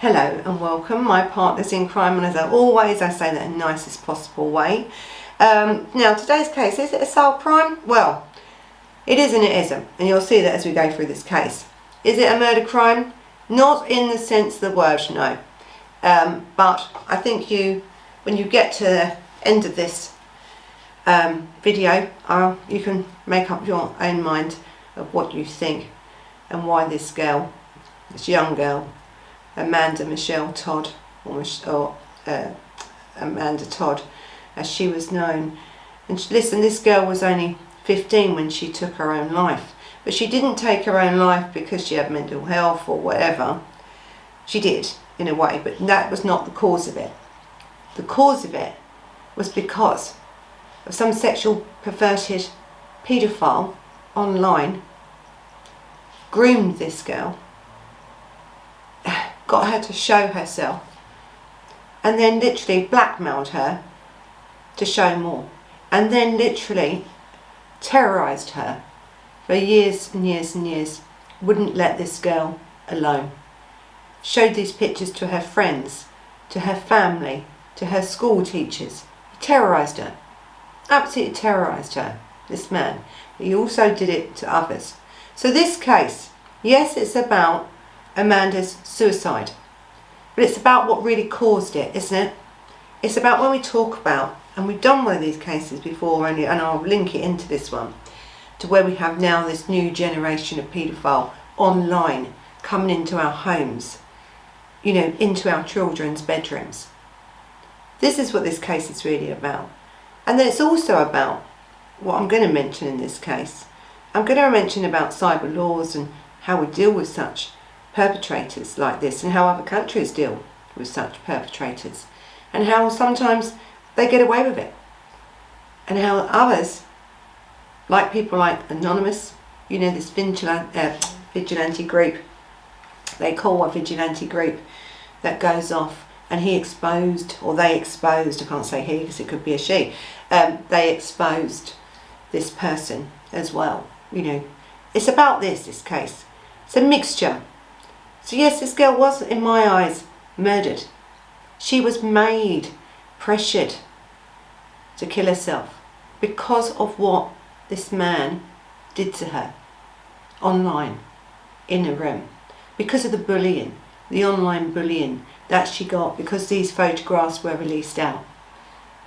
Hello and welcome, my partners in crime, and as always I say that in the nicest possible way. Now today's case, is it a sole crime? Well, it is and it isn't, and you'll see that as we go through this case. Is it a murder crime? Not in the sense of the word, no. But I think when you get to the end of this video, you can make up your own mind of what you think and why this girl, this young girl, Amanda Michelle Todd, or Amanda Todd, as she was known. And listen, this girl was only 15 when she took her own life. But she didn't take her own life because she had mental health or whatever. She did, in a way, but that was not the cause of it. The cause of it was because of some sexual perverted paedophile online groomed this girl, got her to show herself, and then literally blackmailed her to show more, and then literally terrorised her for years and years and years. Wouldn't let this girl alone. Showed these pictures to her friends, to her family, to her school teachers. He terrorised her. Absolutely terrorised her, this man. But he also did it to others. So this case, yes, it's about Amanda's suicide, but it's about what really caused it, isn't it? It's about when we talk about, and we've done one of these cases before, and I'll link it into this one, to where we have now this new generation of paedophile online coming into our homes, you know, into our children's bedrooms. This is what this case is really about. And then it's also about what I'm going to mention in this case. I'm going to mention about cyber laws and how we deal with such perpetrators like this, and how other countries deal with such perpetrators, and how sometimes they get away with it, and how others, like people like Anonymous, you know, this vigilante group, they call a vigilante group that goes off, and he exposed, or they exposed, I can't say he because it could be a she, they exposed this person as well. You know, it's about this case. It's a mixture. So yes, this girl was, in my eyes, murdered. She was made, pressured to kill herself because of what this man did to her online, in a room, because of the bullying, the online bullying that she got, because these photographs were released out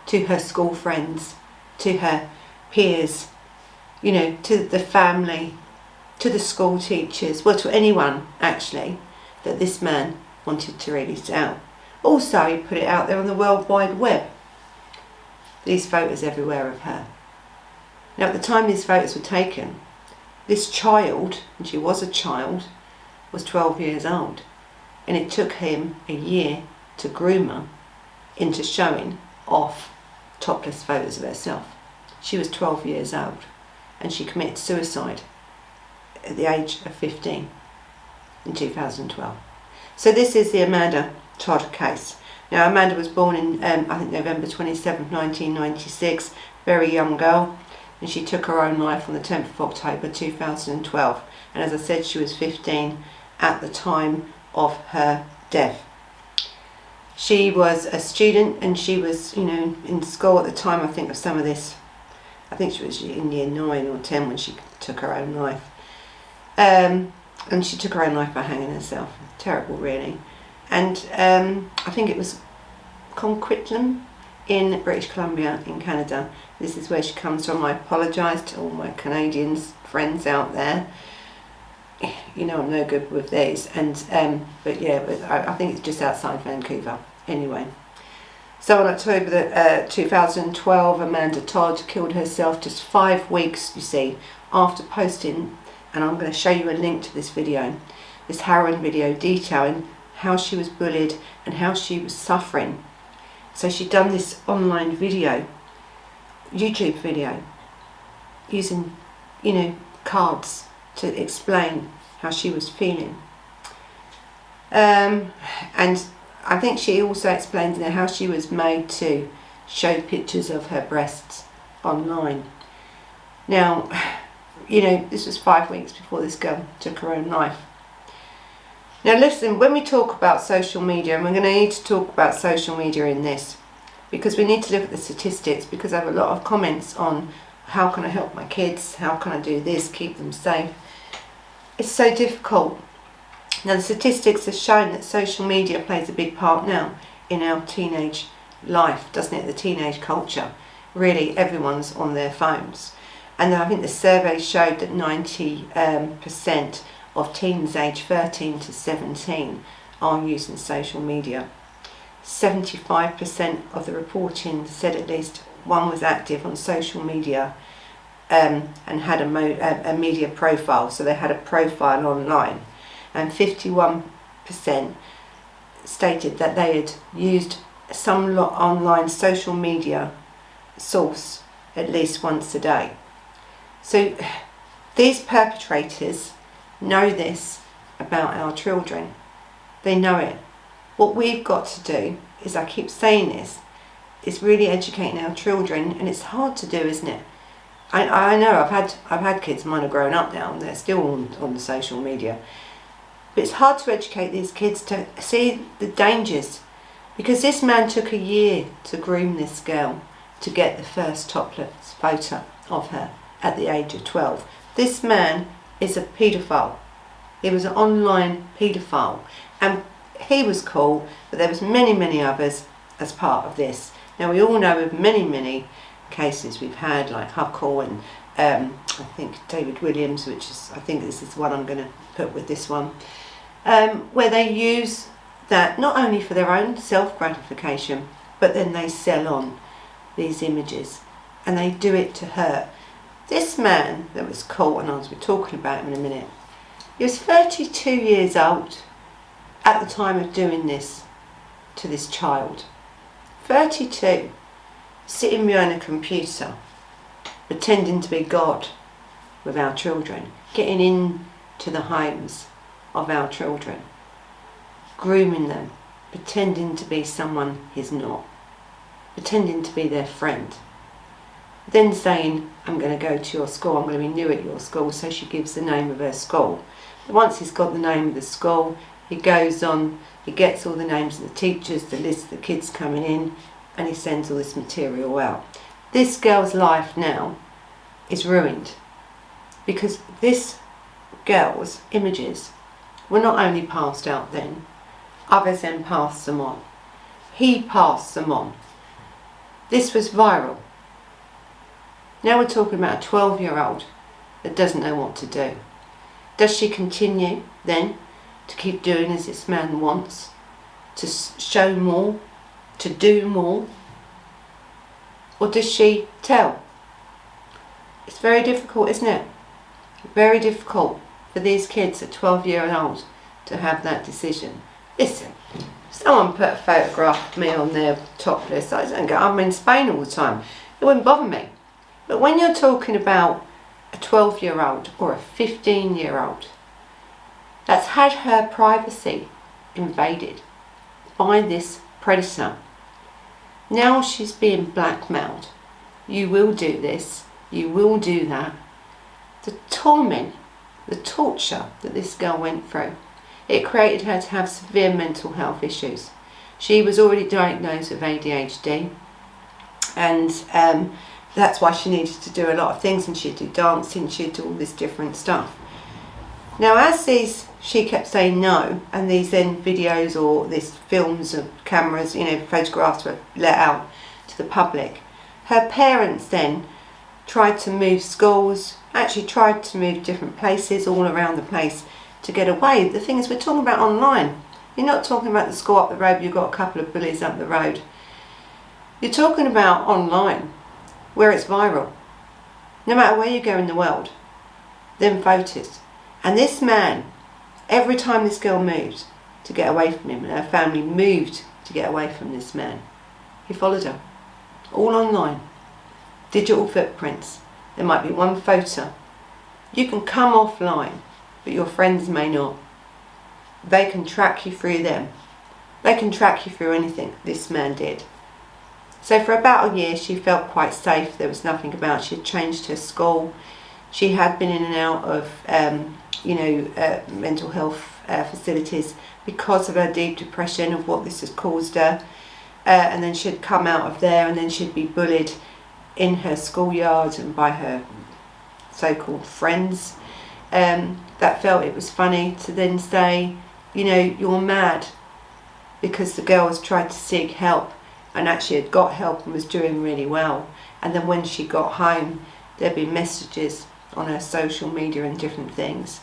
to her school friends, to her peers, you know, to the family, to the school teachers, well, to anyone actually that this man wanted to release out. Also, he put it out there on the World Wide Web. These photos everywhere of her. Now, at the time these photos were taken, this child, and she was a child, was 12 years old. And it took him a year to groom her into showing off topless photos of herself. She was 12 years old, and she committed suicide at the age of 15 in 2012. So this is the Amanda Todd case. Now, Amanda was born in, I think, November 27th, 1996, very young girl, and she took her own life on the 10th of October 2012. And as I said, she was 15 at the time of her death. She was a student, and she was, you know, in school at the time, I think, of some of this. I think she was in year 9 or 10 when she took her own life. And she took her own life by hanging herself. Terrible, really. And I think it was Coquitlam in British Columbia in Canada. This is where she comes from. I apologise to all my Canadian friends out there. You know, I'm no good with these. And but yeah, I think it's just outside Vancouver. Anyway. So on October 2012, Amanda Todd killed herself just 5 weeks, you see, after posting, and I'm going to show you a link to this video, this harrowing video detailing how she was bullied and how she was suffering. So she'd done this online video, YouTube video, using, you know, cards to explain how she was feeling. And I think she also explained how she was made to show pictures of her breasts online. Now, you know, this was 5 weeks before this girl took her own life. Now listen, when we talk about social media, and we're going to need to talk about social media in this, because we need to look at the statistics, because I have a lot of comments on how can I help my kids, how can I do this, keep them safe. It's so difficult. Now the statistics have shown that social media plays a big part now in our teenage life, doesn't it? The teenage culture. Really, everyone's on their phones. And I think the survey showed that 90% of teens aged 13 to 17 are using social media. 75% of the reporting said at least one was active on social media and had a media profile, so they had a profile online. And 51% stated that they had used some online social media source at least once a day. So these perpetrators know this about our children. They know it. What we've got to do is, I keep saying this, is really educating our children, and it's hard to do, isn't it? I know I've had kids, mine are grown up now and they're still on the social media. But it's hard to educate these kids to see the dangers, because this man took a year to groom this girl to get the first topless photo of her at the age of 12. This man is a paedophile. He was an online paedophile, and he was caught, but there was many others as part of this. Now we all know of many cases we've had, like Huckle and I think David Williams, which is, I think this is the one I'm going to put with this one, where they use that not only for their own self-gratification, but then they sell on these images, and they do it to hurt. This man that was caught, and I'll be talking about him in a minute, he was 32 years old at the time of doing this to this child. 32, sitting behind a computer, pretending to be God with our children, getting into the homes of our children, grooming them, pretending to be someone he's not, pretending to be their friend, then saying, I'm going to go to your school, I'm going to be new at your school, so she gives the name of her school. Once he's got the name of the school, he goes on, he gets all the names of the teachers, the list of the kids coming in, and he sends all this material out. This girl's life now is ruined, because this girl's images were not only passed out then, others then passed them on. He passed them on. This was viral. Now we're talking about a 12-year-old that doesn't know what to do. Does she continue then to keep doing as this man wants, to show more, to do more? Or does she tell? It's very difficult, isn't it? Very difficult for these kids at 12 years old to have that decision. Listen, someone put a photograph of me on their top list. I'm in Spain all the time. It wouldn't bother me. But when you're talking about a 12-year-old or a 15-year-old that's had her privacy invaded by this predator, now she's being blackmailed. You will do this, you will do that. The torment, the torture that this girl went through, it created her to have severe mental health issues. She was already diagnosed with ADHD, and that's why she needed to do a lot of things, and she'd do dancing, she'd do all this different stuff. Now as she kept saying no, and these then videos or these films of cameras, photographs were let out to the public, her parents then tried to move schools, actually tried to move different places all around the place to get away. The thing is, we're talking about online. You're not talking about the school up the road, you've got a couple of bullies up the road. You're talking about online, where it's viral. No matter where you go in the world, them photos. And this man, every time this girl moved to get away from him, and her family moved to get away from this man, he followed her. All online. Digital footprints. There might be one photo. You can come offline, but your friends may not. They can track you through them. They can track you through anything this man did. So for about a year she felt quite safe. There was nothing about. She had changed her school. She had been in and out of mental health facilities because of her deep depression of what this has caused her. And then she'd come out of there, and then she'd be bullied in her schoolyard and by her so-called friends that felt it was funny to then say, you know, you're mad because the girl has tried to seek help and actually had got help and was doing really well. And then when she got home, there'd be messages on her social media and different things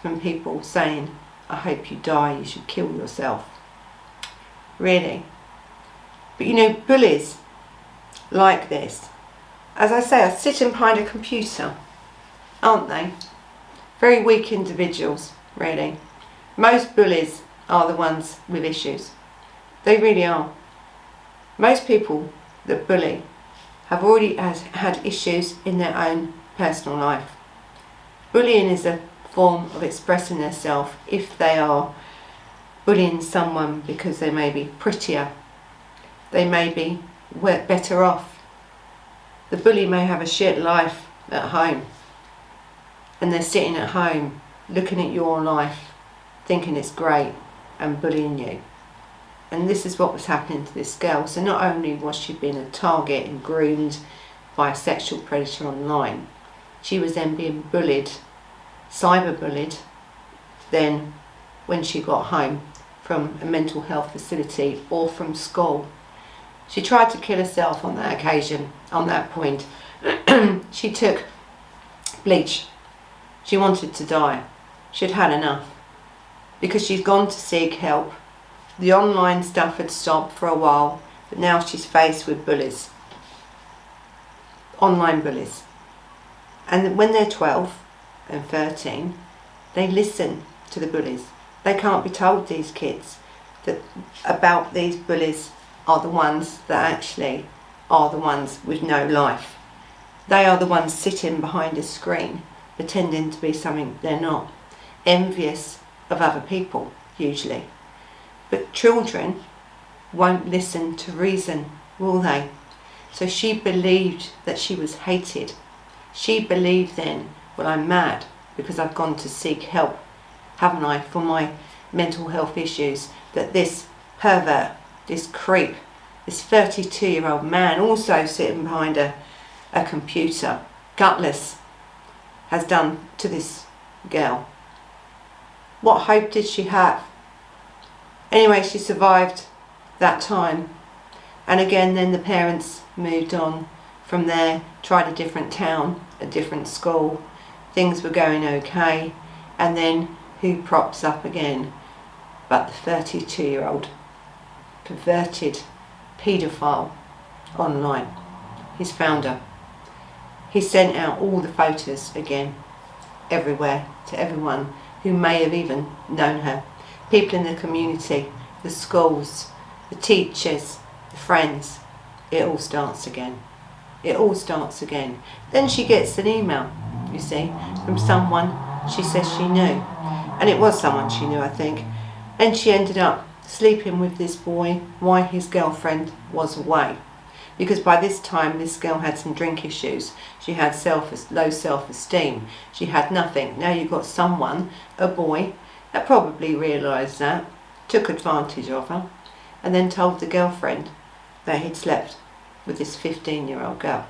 from people saying, I hope you die, you should kill yourself. Really. But you know, bullies like this, as I say, are sitting behind a computer, aren't they? Very weak individuals, really. Most bullies are the ones with issues. They really are. Most people that bully have already had issues in their own personal life. Bullying is a form of expressing themselves if they are bullying someone because they may be prettier, they may be better off. The bully may have a shit life at home, and they're sitting at home looking at your life thinking it's great and bullying you. And this is what was happening to this girl. So not only was she being a target and groomed by a sexual predator online, she was then being bullied, cyber bullied, then when she got home from a mental health facility or from school. She tried to kill herself on that occasion, on that point. She took bleach. She wanted to die. She'd had enough because she's gone to seek help. The online stuff had stopped for a while, but now she's faced with bullies, online bullies. And when they're 12 and 13, they listen to the bullies. They can't be told, these kids, that about these bullies are the ones that actually are the ones with no life. They are the ones sitting behind a screen, pretending to be something they're not, envious of other people, usually. But children won't listen to reason, will they? So she believed that she was hated. She believed then, well, I'm mad because I've gone to seek help, haven't I, for my mental health issues, that this pervert, this creep, this 32-year-old man also sitting behind a computer, gutless, has done to this girl. What hope did she have? Anyway, she survived that time, and again then the parents moved on from there, tried a different town, a different school. Things were going okay, and then who props up again but the 32-year-old perverted paedophile online. He's found her. He sent out all the photos again, everywhere, to everyone who may have even known her. People in the community, the schools, the teachers, the friends. It all starts again. It all starts again. Then she gets an email, you see, from someone she says she knew. And it was someone she knew, I think. And she ended up sleeping with this boy while his girlfriend was away. Because by this time this girl had some drink issues. She had low self-esteem. She had nothing. Now you've got someone, a boy, that probably realised that, took advantage of her, and then told the girlfriend that he'd slept with this 15-year-old girl.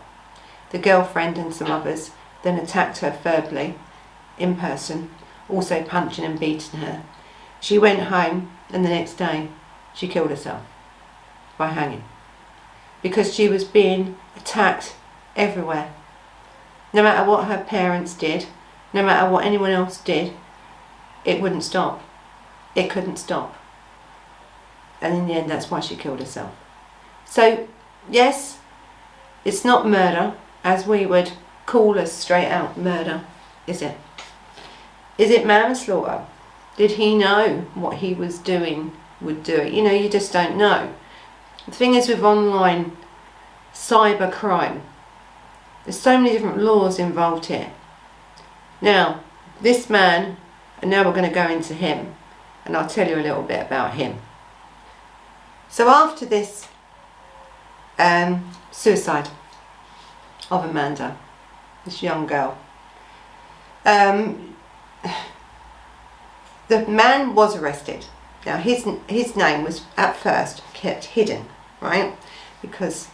The girlfriend and some others then attacked her verbally, in person, also punching and beating her. She went home, and the next day she killed herself by hanging, because she was being attacked everywhere. No matter what her parents did, no matter what anyone else did, it wouldn't stop. It couldn't stop. And in the end, that's why she killed herself. So, yes, it's not murder, as we would call a straight out murder, is it? Is it manslaughter? Did he know what he was doing would do it? You know, you just don't know. The thing is with online cyber crime, there's so many different laws involved here. Now, this man, and now we're going to go into him, and I'll tell you a little bit about him. So after this suicide of Amanda, this young girl, the man was arrested. Now his name was at first kept hidden, right? Because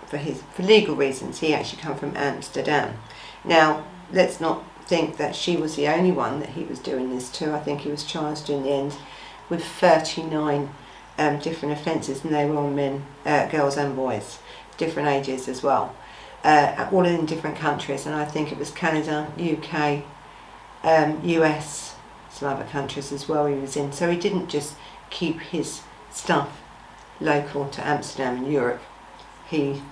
for legal reasons, he actually come from Amsterdam. Now let's not think that she was the only one that he was doing this to. I think he was charged in the end with 39 different offences, and they were all men, girls and boys, different ages as well, all in different countries. And I think it was Canada, UK, US, some other countries as well he was in. So he didn't just keep his stuff local to Amsterdam and Europe. He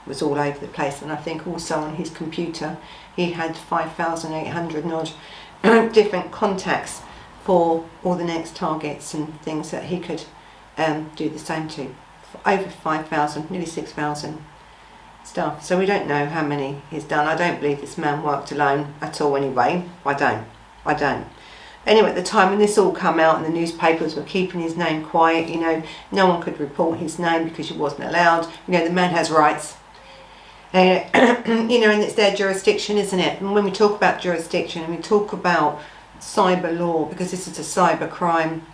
was all over the place. And I think also on his computer he had 5,800 and odd different contacts for all the next targets and things that he could do the same to. Over 5,000, nearly 6,000 stuff. So we don't know how many he's done. I don't believe this man worked alone at all anyway. I don't. Anyway, at the time when this all come out and the newspapers were keeping his name quiet, you know, no one could report his name because he wasn't allowed. You know, the man has rights. You know, and it's their jurisdiction, isn't it? And when we talk about jurisdiction and we talk about cyber law, because this is a cyber crime,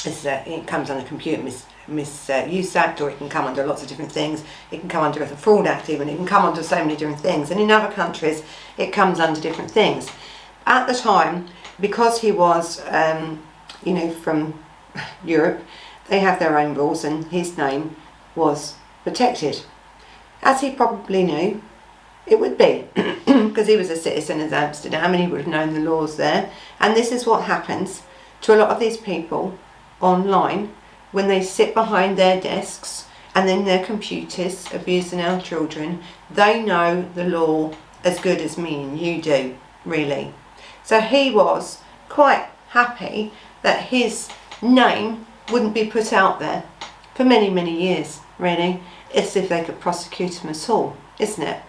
it comes under Computer Misuse Act, or it can come under lots of different things. It can come under the Fraud Act even. It can come under so many different things. And in other countries, it comes under different things. At the time, because he was, you know, from Europe, they have their own rules, and his name was protected. As he probably knew, it would be, because he was a citizen of Amsterdam and he would have known the laws there. And this is what happens to a lot of these people online when they sit behind their desks and then their computers abusing our children. They know the law as good as me and you do, really. So he was quite happy that his name wouldn't be put out there for many, many years, really. As if they could prosecute him at all, isn't it?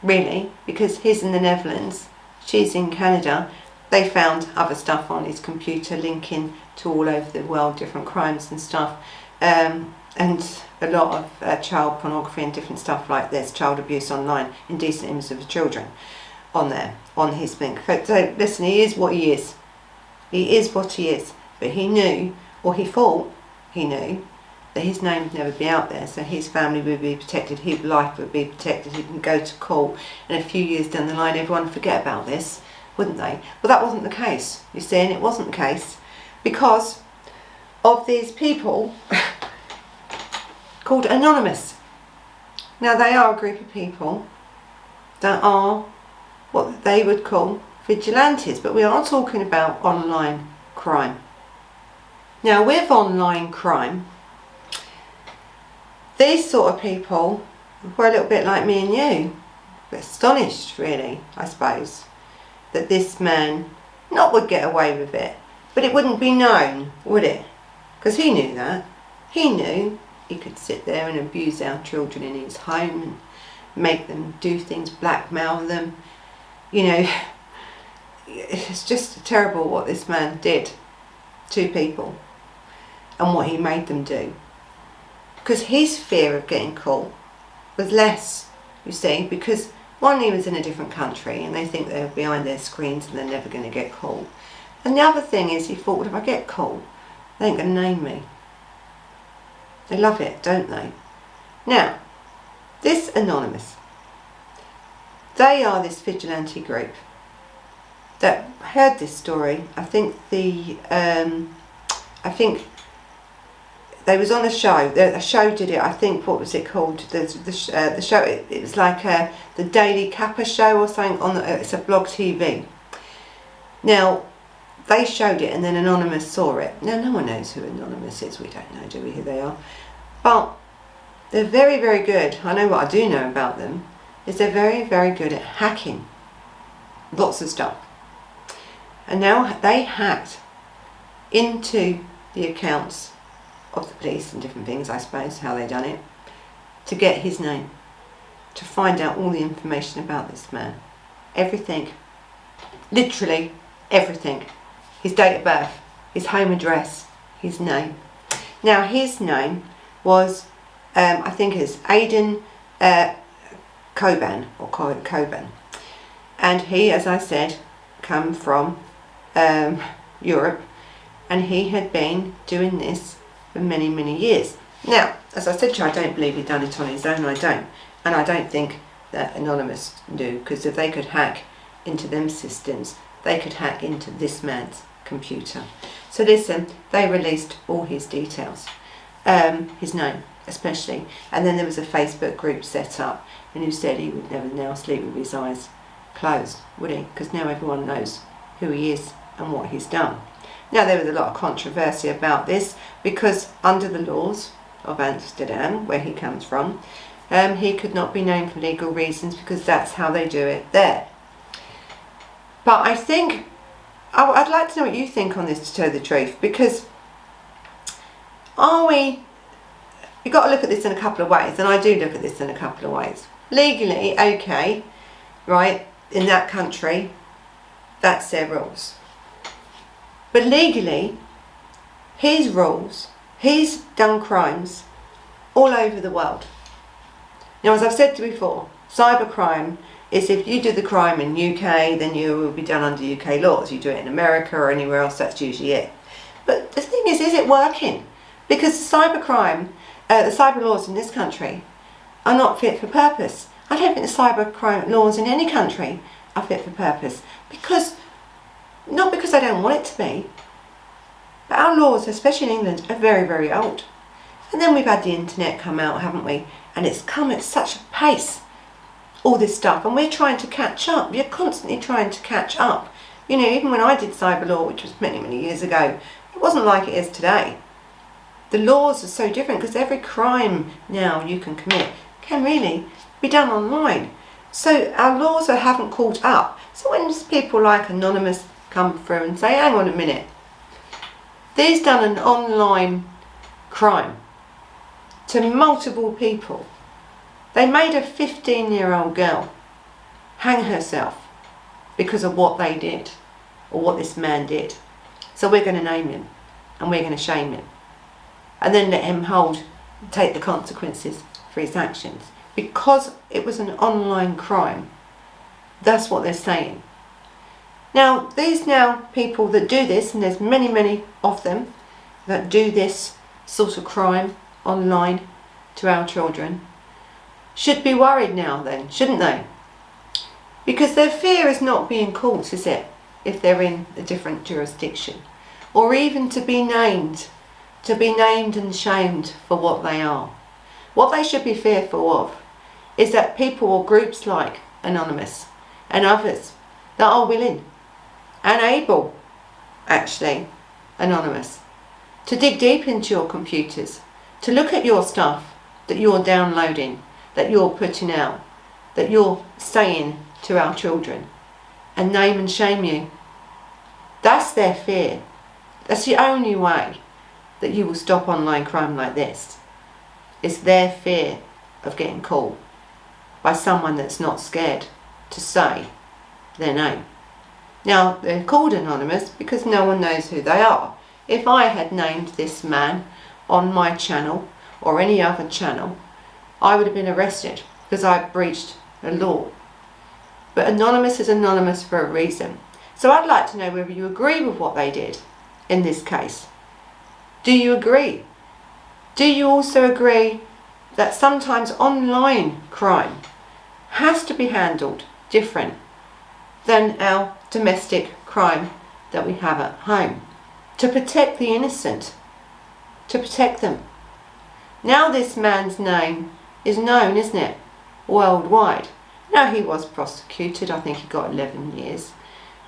Really, because he's in the Netherlands, she's in Canada. They found other stuff on his computer linking to all over the world, different crimes and stuff, and a lot of child pornography and different stuff like this, child abuse online, indecent images of children on there, on his thing. So listen, he is what he is. He is what he is. But he knew, or he thought he knew, that his name would never be out there, so his family would be protected, his life would be protected, he can go to court, and a few years down the line everyone would forget about this, wouldn't they? Well, that wasn't the case, you see, and it wasn't the case because of these people called Anonymous. Now, they are a group of people that are what they would call vigilantes, but we are talking about online crime. Now, with online crime, these sort of people were a little bit like me and you, but astonished really, I suppose, that this man not would get away with it, but it wouldn't be known, would it? Because he knew that. He knew he could sit there and abuse our children in his home and make them do things, blackmail them. You know, it's just terrible what this man did to people and what he made them do. Because his fear of getting caught was less, you see, because one, he was in a different country and they think they're behind their screens and they're never going to get caught. And the other thing is, he thought, well, if I get caught, they ain't going to name me. They love it, don't they? Now, this Anonymous, they are this vigilante group that heard this story. I think they was on a show. A show did it. I think, what was it called? The show. It was like the Daily Kappa show or something. It's a blog TV. Now, they showed it, and then Anonymous saw it. Now, no one knows who Anonymous is. We don't know, do we, who they are? But they're very, very good. I know what I do know about them is they're very, very good at hacking lots of stuff. And now they hacked into the accounts of the police and different things, I suppose, how they done it, to get his name, to find out all the information about this man. Everything. Literally everything. His date of birth, his home address, his name. Now, his name was, I think it's Aydin Coban, or Coban. And he, as I said, come from Europe, and he had been doing this for many, many years. Now, as I said to you, I don't believe he'd done it on his own, I don't. And I don't think that Anonymous knew, because if they could hack into them systems, they could hack into this man's computer. So listen, they released all his details, his name especially, and then there was a Facebook group set up, and who said he would never now sleep with his eyes closed, would he? Because now everyone knows who he is and what he's done. Now, there was a lot of controversy about this, because under the laws of Amsterdam, where he comes from, he could not be known for legal reasons, because that's how they do it there. But I think, I'd like to know what you think on this, to tell the truth, because you've got to look at this in a couple of ways, and I do look at this in a couple of ways. Legally, okay, right, in that country, that's their rules. But legally, his rules, he's done crimes all over the world. Now, as I've said before, cybercrime is if you do the crime in UK, then you will be done under UK laws. You do it in America or anywhere else, that's usually it. But the thing is it working? Because the cybercrime, the cyber laws in this country are not fit for purpose. I don't think the cybercrime laws in any country are fit for purpose. Not because I don't want it to be, but our laws, especially in England, are very, very old. And then we've had the internet come out, haven't we? And it's come at such a pace, all this stuff, and we're trying to catch up. You're constantly trying to catch up. You know, even when I did cyber law, which was many, many years ago, it wasn't like it is today. The laws are so different, because every crime now you can commit can really be done online. So our laws haven't caught up. So when people like Anonymous come through and say, hang on a minute, they've done an online crime to multiple people. They made a 15-year-old girl hang herself because of what they did, or what this man did. So we're going to name him, and we're going to shame him, and then let him take the consequences for his actions. Because it was an online crime. That's what they're saying. Now, these people that do this, and there's many, many of them that do this sort of crime online to our children, should be worried now then, shouldn't they? Because their fear is not being caught, is it? If they're in a different jurisdiction. Or even to be named and shamed for what they are. What they should be fearful of is that people or groups like Anonymous and others that are willing and able, actually, Anonymous, to dig deep into your computers, to look at your stuff that you're downloading, that you're putting out, that you're saying to our children, and name and shame you. That's their fear. That's the only way that you will stop online crime like this. It's their fear of getting caught by someone that's not scared to say their name. Now, they're called Anonymous because no one knows who they are. If I had named this man on my channel or any other channel, I would have been arrested because I breached a law. But Anonymous is Anonymous for a reason. So I'd like to know whether you agree with what they did in this case. Do you agree? Do you also agree that sometimes online crime has to be handled different than our domestic crime that we have at home, to protect the innocent, to protect them? Now this man's name is known, isn't it, worldwide. Now, he was prosecuted. I think he got 11 years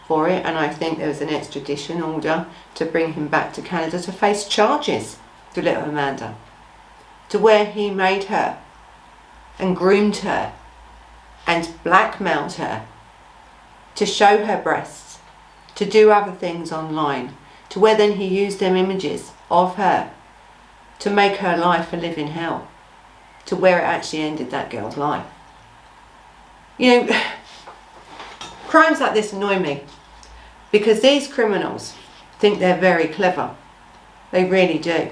for it, and I think there was an extradition order to bring him back to Canada to face charges to little Amanda, to where he made her and groomed her and blackmailed her to show her breasts, to do other things online, to where then he used them images of her to make her life a living hell, to where it actually ended that girl's life. You know, crimes like this annoy me, because these criminals think they're very clever. They really do.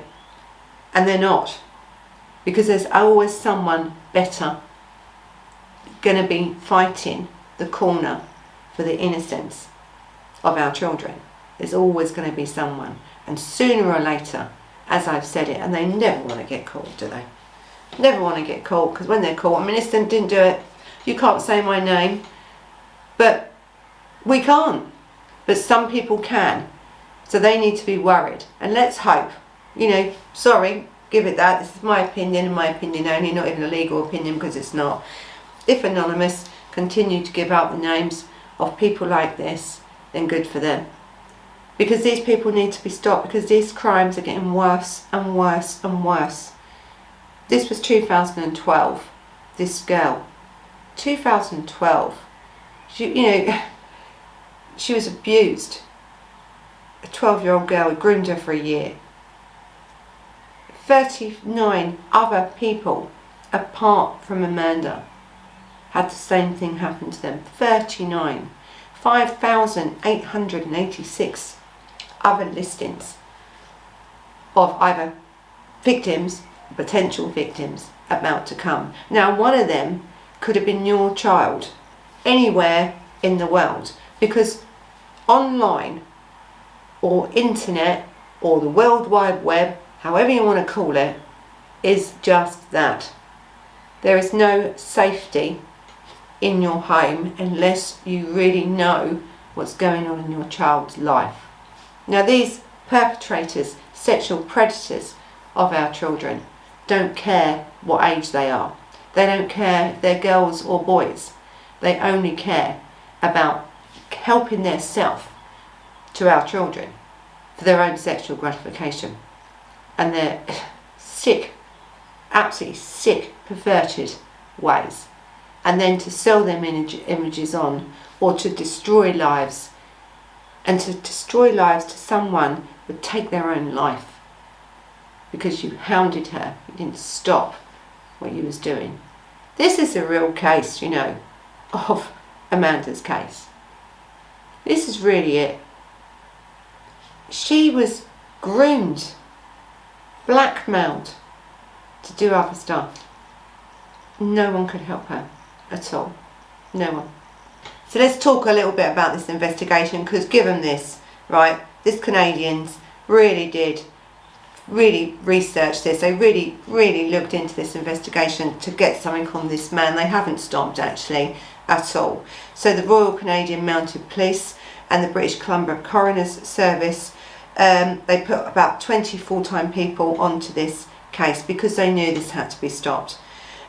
And they're not. Because there's always someone better going to be fighting the corner for the innocence of our children. There's always going to be someone. And sooner or later, as I've said it, and they never want to get caught, do they? Never want to get caught, because when they're caught, I'm innocent, didn't do it, you can't say my name. But we can't. But some people can. So they need to be worried. And let's hope, sorry, give it that. This is my opinion and my opinion only, not even a legal opinion, because it's not. If Anonymous continue to give out the names of people like this, then good for them. Because these people need to be stopped, because these crimes are getting worse and worse and worse. This was 2012, this girl. 2012. She was abused. A 12-year-old girl had groomed her for a year. 39 other people, apart from Amanda, had the same thing happen to them. 39. 5,886 other listings of either victims, potential victims, about to come. Now, one of them could have been your child, anywhere in the world, because online or internet or the World Wide Web, however you want to call it, is just that. There is no safety in your home unless you really know what's going on in your child's life. Now, these perpetrators, sexual predators of our children, don't care what age they are. They don't care if they're girls or boys. They only care about helping their self to our children for their own sexual gratification. And they're sick, absolutely sick, perverted ways. And then to sell them images on, or to destroy lives. And to destroy lives to someone would take their own life. Because you hounded her, you didn't stop what you was doing. This is a real case, of Amanda's case. This is really it. She was groomed, blackmailed to do other stuff. No one could help her at all. No one. So let's talk a little bit about this investigation, because given this, right, this Canadians really did research this. They really looked into this investigation to get something on this man. They haven't stopped actually at all. So the Royal Canadian Mounted Police and the British Columbia Coroner's Service, they put about 20 full-time people onto this case because they knew this had to be stopped.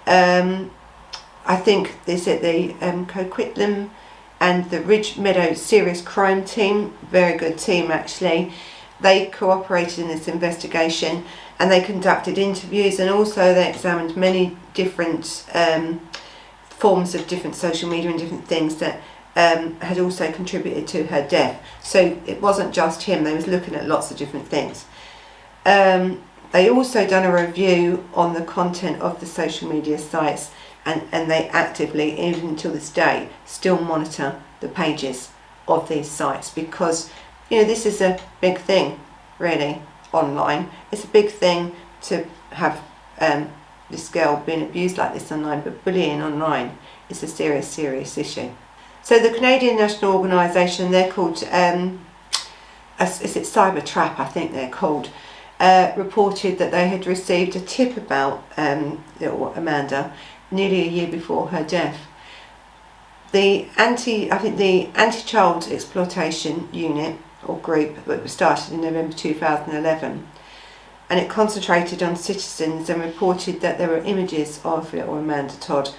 I think they said the Coquitlam and the Ridge Meadow Serious Crime Team, very good team actually, they cooperated in this investigation, and they conducted interviews, and also they examined many different forms of different social media and different things that had also contributed to her death. So it wasn't just him, they was looking at lots of different things. They also done a review on the content of the social media sites, and they actively, even until this day, still monitor the pages of these sites, because this is a big thing, really, online. It's a big thing to have this girl being abused like this online, but bullying online is a serious issue. So the Canadian National Organisation, they're called, is it Cyber Trap, I think they're called, reported that they had received a tip about little Amanda nearly a year before her death. The Anti-Child Exploitation Unit or group that was started in November 2011, and it concentrated on citizens and reported that there were images of little Amanda Todd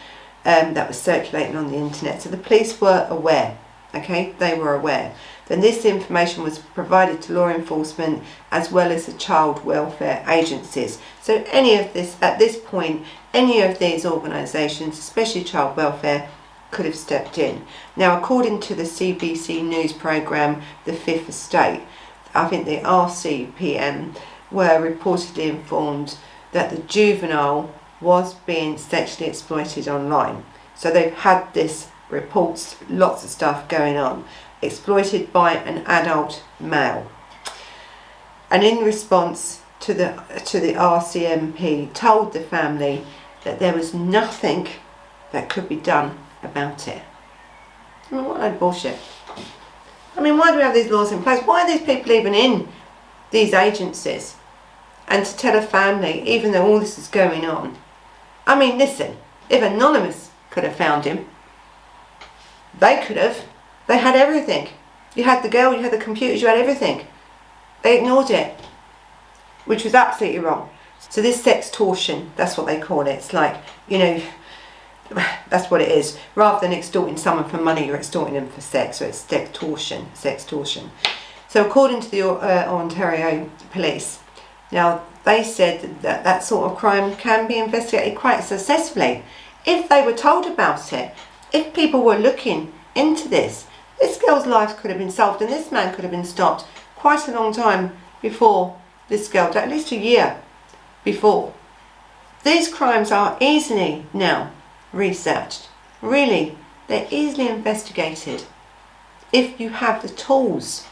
that was circulating on the internet. So the police were aware, okay, they were aware. Then this information was provided to law enforcement as well as the child welfare agencies. So any of this, at this point, any of these organisations, especially child welfare, could have stepped in. Now, according to the CBC News programme, The Fifth Estate, I think the RCPM were reportedly informed that the juvenile was being sexually exploited online. So they've had this reports, lots of stuff going on, exploited by an adult male. And in response to the RCMP told the family that there was nothing that could be done about it. I mean, what a load of bullshit. I mean, why do we have these laws in place? Why are these people even in these agencies? And to tell a family, even though all this is going on. I mean, listen, if Anonymous could have found him, they could have. They had everything. You had the girl, you had the computers, you had everything. They ignored it, which was absolutely wrong. So this sextortion, that's what they call it. It's like, you know, that's what it is. Rather than extorting someone for money, you're extorting them for sex. So it's sextortion. So according to the Ontario police, now they said that that sort of crime can be investigated quite successfully if they were told about it. If people were looking into this girl's life could have been solved, and this man could have been stopped quite a long time before this girl, at least a year before. These crimes are easily now researched. Really, they're easily investigated if you have the tools.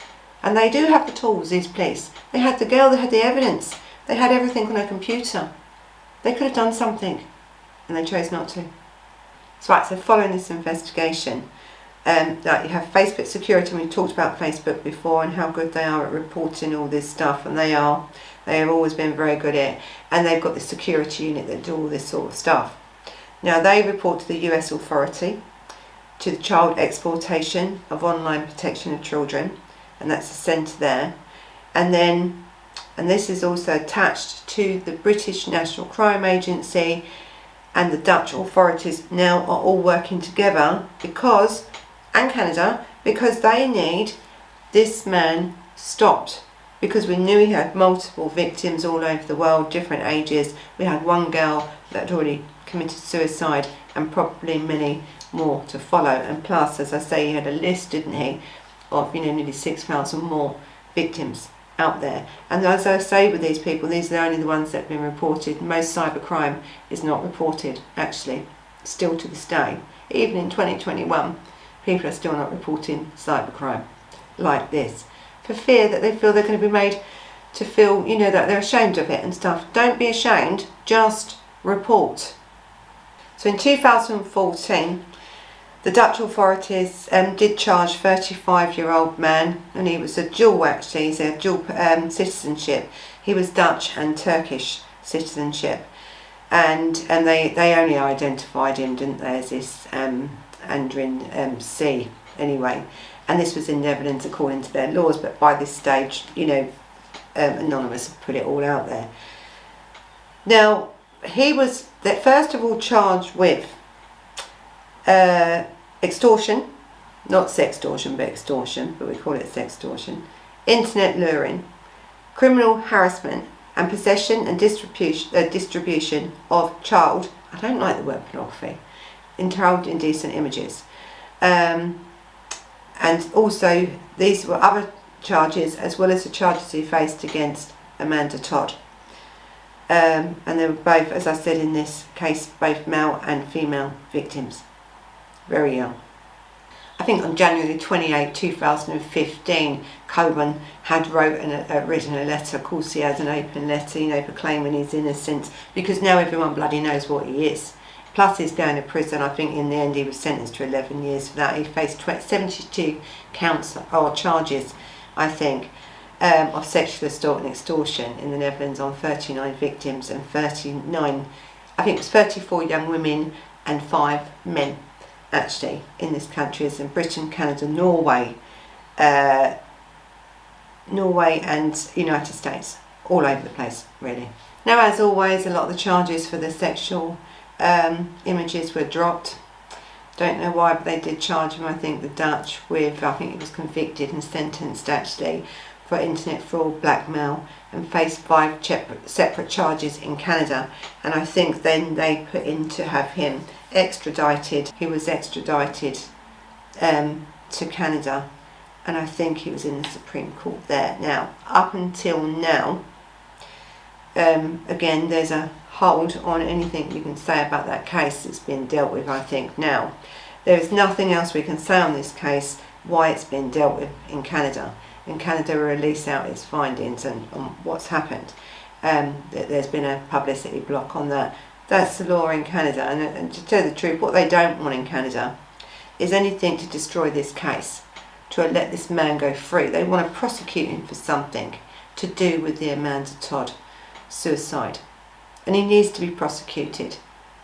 And they do have the tools, these police. They had the girl, they had the evidence, they had everything on a computer. They could have done something, and they chose not to. So right, so following this investigation, like you have Facebook security, and we talked about Facebook before and how good they are at reporting all this stuff, and they have always been very good at it, and they've got the security unit that do all this sort of stuff. Now they report to the US authority, to the Child Exploitation of Online Protection of Children, and that's the centre there, and this is also attached to the British National Crime Agency, and the Dutch authorities now are all working together and Canada, because they need this man stopped, because we knew he had multiple victims all over the world, different ages. We had one girl that had already committed suicide, and probably many more to follow, and plus, as I say, he had a list, didn't he, of nearly 6,000 more victims out there. And as I say with these people, these are only the ones that have been reported. Most cybercrime is not reported, actually, still to this day. Even in 2021, people are still not reporting cybercrime like this, for fear that they feel they're going to be made to feel, that they're ashamed of it and stuff. Don't be ashamed, just report. So in 2014, the Dutch authorities did charge 35-year-old man, and he was a dual citizenship. He was Dutch and Turkish citizenship, and they only identified him, didn't they, as this Aydin C anyway, and this was in Netherlands according to their laws, but by this stage, Anonymous have put it all out there. Now, he was first of all charged with extortion, not sextortion, but extortion, but we call it sextortion, internet luring, criminal harassment, and possession and distribution of child, I don't like the word pornography, child indecent images. And also these were other charges, as well as the charges he faced against Amanda Todd. And they were both, as I said in this case, both male and female victims. Very young. I think on January 28, 2015, Coburn had written a letter. Of course, he has an open letter, proclaiming his innocence, because now everyone bloody knows what he is. Plus, he's going to prison. I think in the end he was sentenced to 11 years for that. He faced 72 counts or charges, I think, of sexual assault and extortion in the Netherlands on 39 victims and 34 young women and 5 men. Actually, in this country, as in Britain, Canada, Norway and United States, all over the place, really. Now, as always, a lot of the charges for the sexual images were dropped. Don't know why, but they did charge him, I think, the Dutch with, I think he was convicted and sentenced, actually, for internet fraud, blackmail, and faced 5 separate charges in Canada. And I think then they put in to have him extradited. He was extradited to Canada, and I think he was in the Supreme Court there. Now, up until now, again, there's a hold on anything we can say about that case. It's been dealt with, I think, now. There is nothing else we can say on this case, why it's been dealt with in Canada. And Canada will release out its findings and on what's happened. There's been a publicity block on that. That's the law in Canada, and to tell the truth, what they don't want in Canada is anything to destroy this case, to let this man go free. They want to prosecute him for something to do with the Amanda Todd suicide. And he needs to be prosecuted.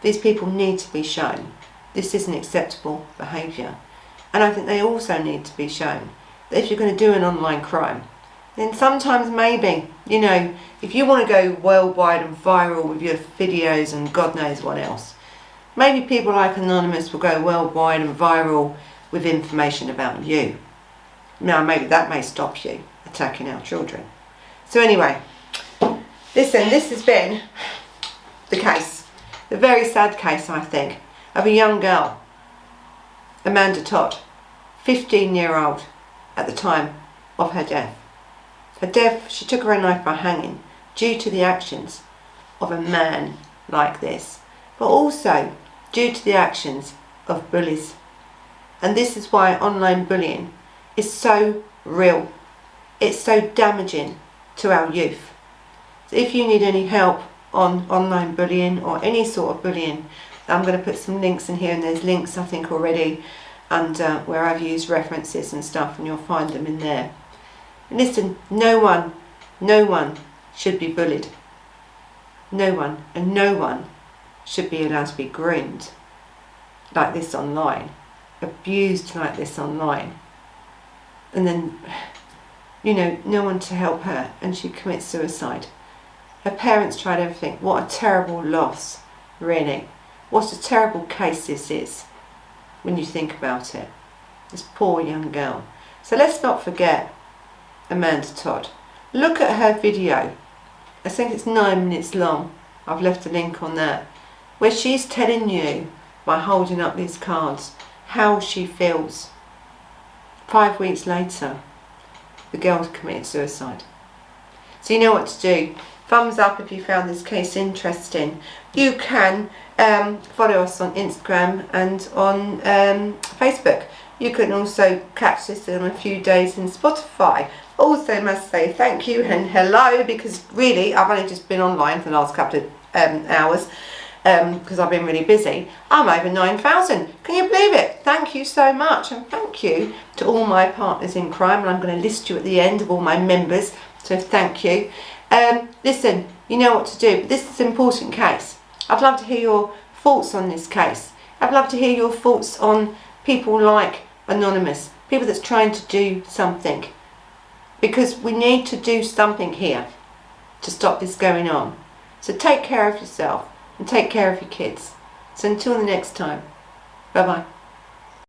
These people need to be shown this isn't acceptable behaviour. And I think they also need to be shown that if you're going to do an online crime, then sometimes maybe, you know, if you want to go worldwide and viral with your videos and God knows what else, maybe people like Anonymous will go worldwide and viral with information about you. Now maybe that may stop you attacking our children. So anyway, listen, this has been the case, the very sad case, I think, of a young girl, Amanda Todd, 15-year-old at the time of her death. Her death, she took her own life by hanging due to the actions of a man like this, but also due to the actions of bullies. And this is why online bullying is so real. It's so damaging to our youth. So if you need any help on online bullying or any sort of bullying, I'm going to put some links in here, and there's links I think already, and where I've used references and stuff, and you'll find them in there. And listen, no one should be bullied. No one, and no one should be allowed to be groomed like this online, abused like this online, and then, you know, no one to help her, and she commits suicide. Her parents tried everything. What a terrible loss, really. What a terrible case this is when you think about it. This poor young girl. So let's not forget Amanda Todd. Look at her video. I think it's 9 minutes long. I've left a link on that, where she's telling you, by holding up these cards, how she feels. 5 weeks later, the girl committed suicide. So you know what to do. Thumbs up if you found this case interesting. You can follow us on Instagram and on Facebook. You can also catch this in a few days in Spotify. Also must say thank you and hello, because really I've only just been online for the last couple of hours because I've been really busy. I'm over 9,000. Can you believe it? Thank you so much, and thank you to all my partners in crime, and I'm going to list you at the end of all my members, so thank you. Listen, you know what to do, but this is an important case. I'd love to hear your thoughts on this case. I'd love to hear your thoughts on people like Anonymous, people that's trying to do something, because we need to do something here to stop this going on. So take care of yourself and take care of your kids. So until the next time, bye bye.